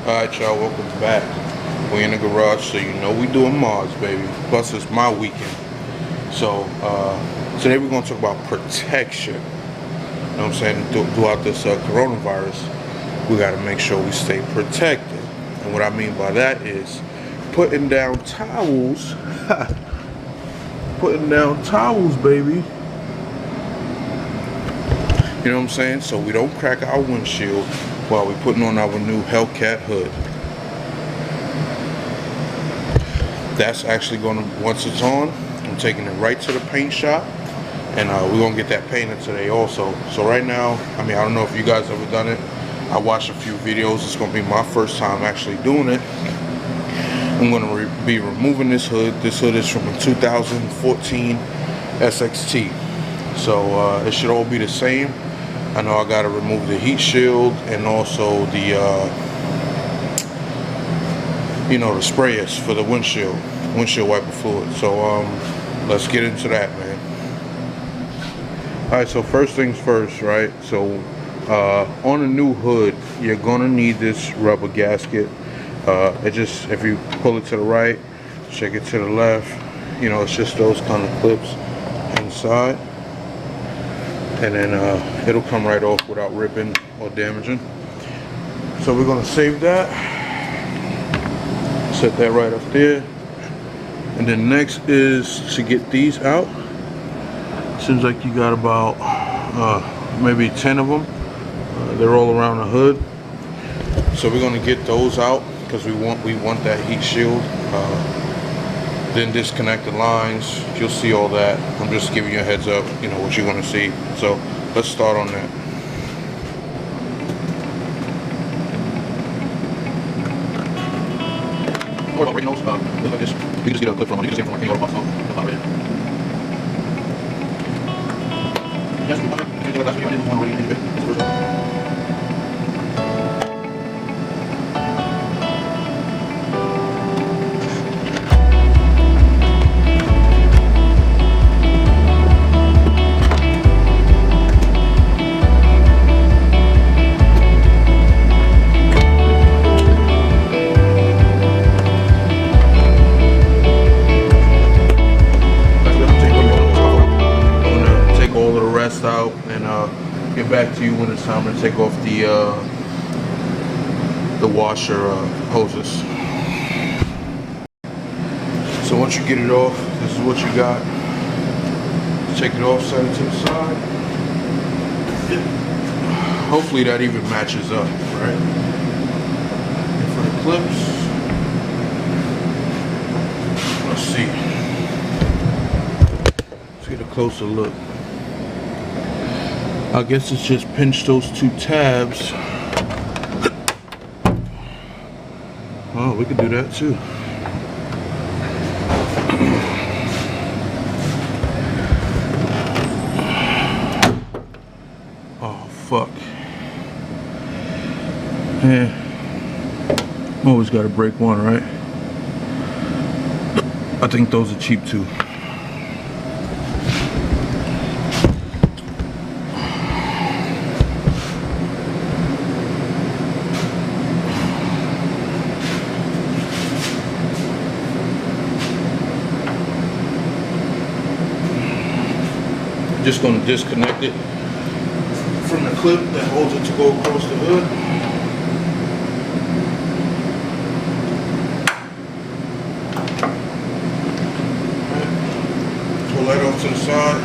Alright y'all, welcome back. We in the garage, so you know we doing mods, baby. Plus it's my weekend. So today we're gonna talk about protection. You know what I'm saying? Throughout this coronavirus, we gotta make sure we stay protected. And what I mean by that is putting down towels. Putting down towels, baby. You know what I'm saying? So we don't crack our windshield while we're putting on our new HellCat hood. That's actually going to, once it's on, I'm taking it right to the paint shop, and we're going to get that painted today also. So right now, I mean, I don't know if you guys ever done it. I watched a few videos. It's going to be my first time actually doing it. I'm going to be removing this hood. This hood is from a 2014 SXT. So it should all be the same. I know I got to remove the heat shield and also the, you know, the sprayers for the windshield wiper fluid. So let's get into that, man. Alright, so first things first, right? So on a new hood, you're going to need this rubber gasket. It just, if you pull it to the right, shake it to the left, you know, it's just those kind of clips inside. And then it'll come right off without ripping or damaging. So we're gonna save that, set that right up there, and then next is to get these out. Seems like you got about maybe 10 of them. They're all around the hood. So we're gonna get those out because we want that heat shield. Then disconnect the lines. You'll see all that. I'm just giving you a heads up, you know, what you're gonna see. So let's start on that. Or about breaking those, look like this. You can just get a clip from it. You can just get it from my box. out and get back to you when it's time to take off the washer hoses. So once you get it off, this is what you got. Take it off, set it to the side. Hopefully that even matches up, right? And for the clips, let's see. Let's get a closer look. I guess it's just pinch those two tabs. Oh, we could do that too. Oh, fuck. Yeah. Always gotta break one, right? I think those are cheap too. Just going to disconnect it from the clip that holds it to go across the hood. Pull that off to the side.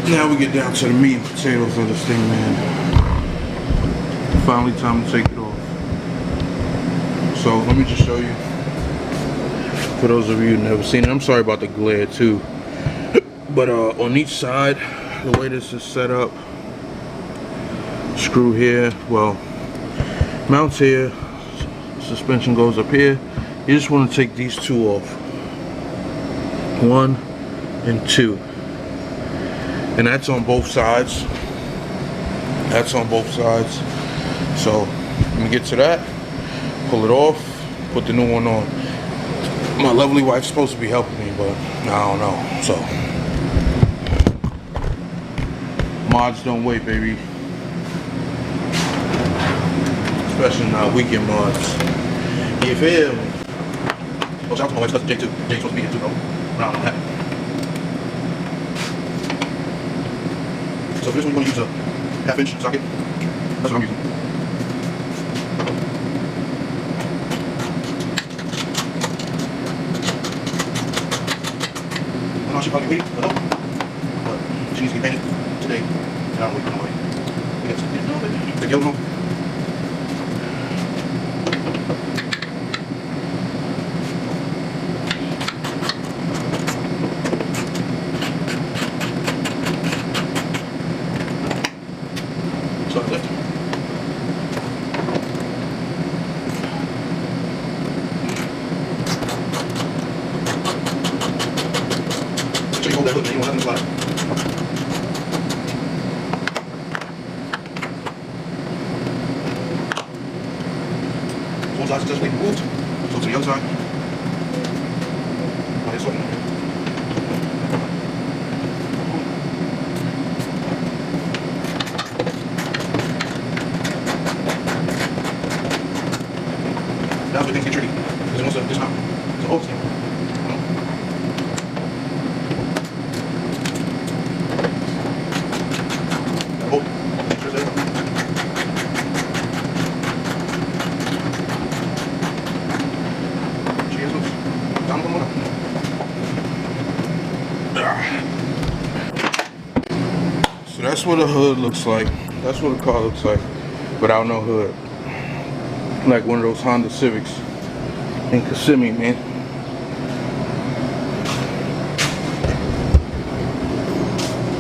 Now we get down to the meat and potatoes of this thing, man. Finally time to take it off. So let me just show you. For those of you who've never seen it, I'm sorry about the glare too. But on each side, the way this is set up, screw here, well, mounts here, suspension goes up here. You just want to take these two off. 1 and 2. And that's on both sides. That's on both sides. So let me get to that. Pull it off. Put the new one on. My lovely wife's supposed to be helping me, but I don't know. So mods don't wait, baby. Especially not weekend mods. You feel me? Oh, shout out to my wife's cousin Jake too. Jake's supposed to be here too, bro. Round on that. So for this one, you're going to use a 1/2-inch socket. That's what I'm using. I know she probably waited for help, but she needs to get painted today. And I don't wait no way. The yellow. Start lift. So you hold that hook and you want nothing to slide. One side successfully moved. So to the other side. Oh, it's open. That's where things get tricky. Because it wants to dismount. So hold this thing. Hold. Make sure it's there. Cheers, loose. Down one more. So that's what a hood looks like. That's what a car looks like without no hood. Like one of those Honda Civics in Kissimmee, man.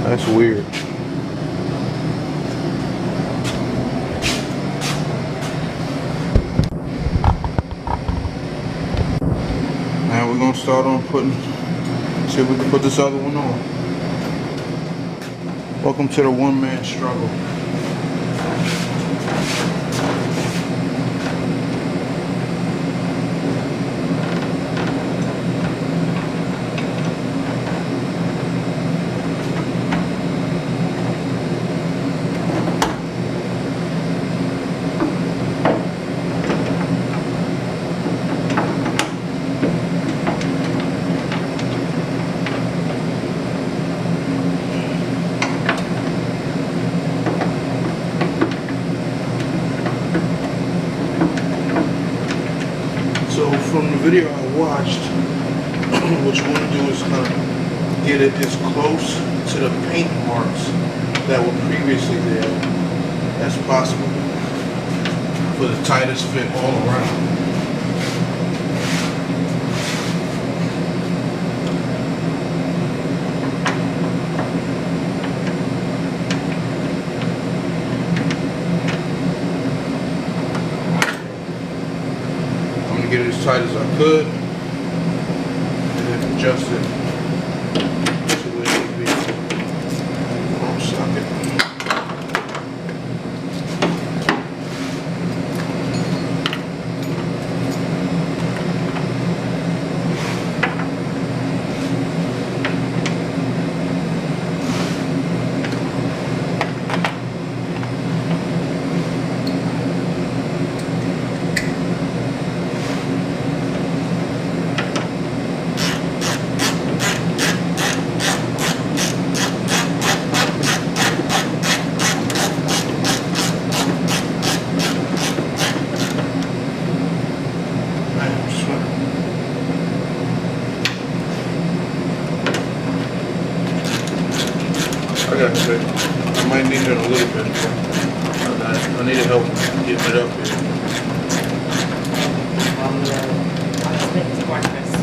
That's weird. Now we're gonna start on see if we can put this other one on. Welcome to the one-man struggle. So from the video I watched, what you want to do is kind of get it as close to the paint marks that were previously there as possible for the tightest fit all around. Get it as tight as I could and then adjust it to where it should be. Wrong socket. I got you. I might need it a little bit. I need help getting it up here. I just think it's breakfast.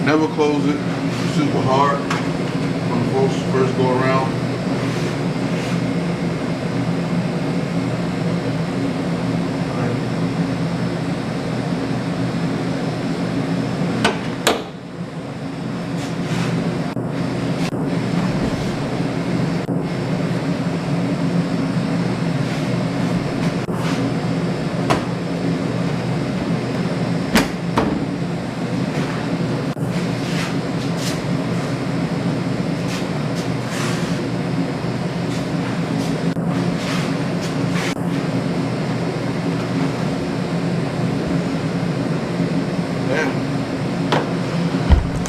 never close it super hard when folks first go around.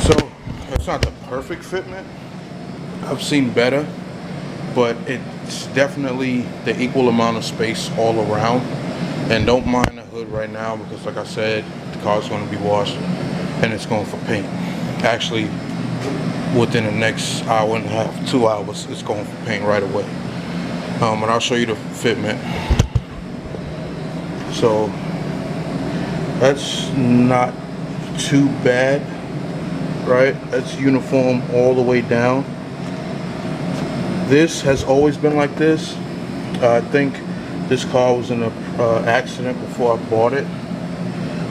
So it's not the perfect fitment. I've seen better, but it's definitely the equal amount of space all around. And don't mind the hood right now because, like I said, the car's going to be washed and it's going for paint. Actually, within the next hour and a half, 2 hours, it's going for paint right away. And I'll show you the fitment. So that's not too bad, right? That's uniform all the way down. This has always been like this. I think this car was in an accident before I bought it,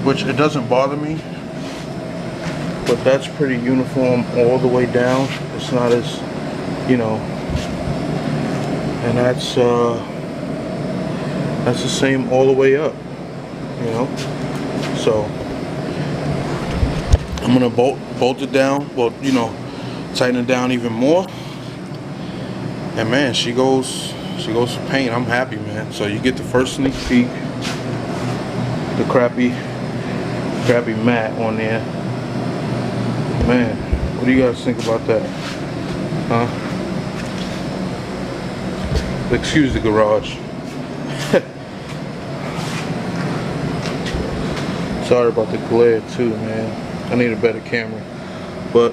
which it doesn't bother me, but that's pretty uniform all the way down. It's not as, you know, and that's the same all the way up, you know. So I'm gonna bolt it down, well, you know, tighten it down even more. And man, she goes for paint. I'm happy, man. So you get the first sneak peek, the crappy matte on there. Man, what do you guys think about that? Huh? Excuse the garage. Sorry about the glare too, man. I need a better camera. But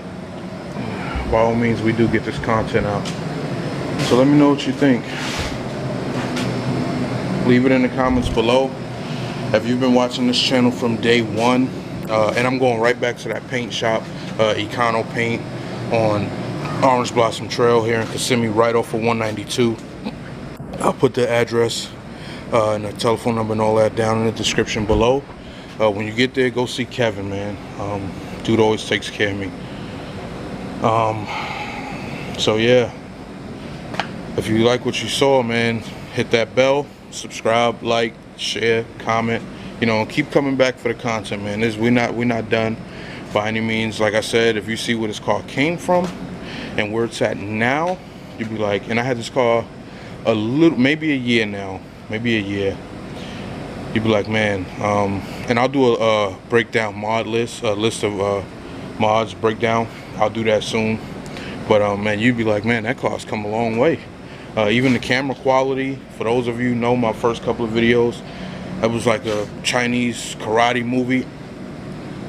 by all means, we do get this content out. So let me know what you think. Leave it in the comments below. Have you been watching this channel from day one? And I'm going right back to that paint shop, Econo Paint on Orange Blossom Trail here in Kissimmee, right off of 192. I'll put the address and the telephone number and all that down in the description below. When you get there, go see Kevin, man. Dude always takes care of me. So yeah, if you like what you saw, man, hit that bell, subscribe, like, share, comment, you know, keep coming back for the content, man. We're not done by any means. Like I said, if you see where this car came from and where it's at now, you'd be like, and I had this car maybe a year now, maybe a year. You'd be like, man, and I'll do a breakdown mod list, a list of mods breakdown. I'll do that soon. But man, you'd be like, man, that car's come a long way. Even the camera quality, for those of you who know my first couple of videos, it was like a Chinese karate movie,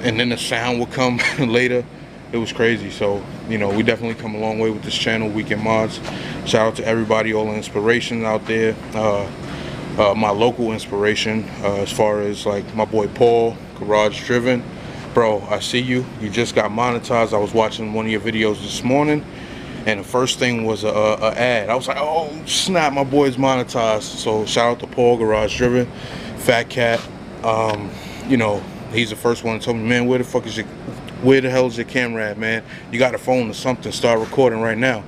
and then the sound would come later. It was crazy. So, you know, we definitely come a long way with this channel, Weekend Mods. Shout out to everybody, all the inspiration out there. My local inspiration, as far as like my boy Paul, Garage Driven. Bro, I see you. You just got monetized. I was watching one of your videos this morning, and the first thing was a ad. I was like, oh snap, my boy's monetized. So shout out to Paul, Garage Driven, HellCat. You know, he's the first one to tell me, man, where the hell is your camera at, man? You got a phone or something? Start recording right now.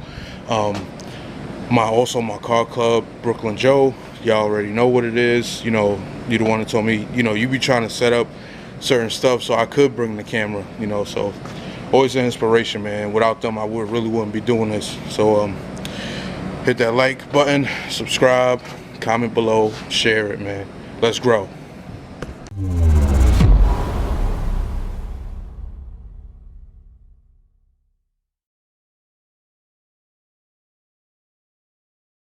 Also my car club, Brooklyn Joe. Y'all already know what it is. You know, you the one that told me, you know, you be trying to set up certain stuff so I could bring the camera, you know. So always an inspiration, man. Without them, I really wouldn't be doing this. So hit that like button, subscribe, comment below, share it, man. Let's grow.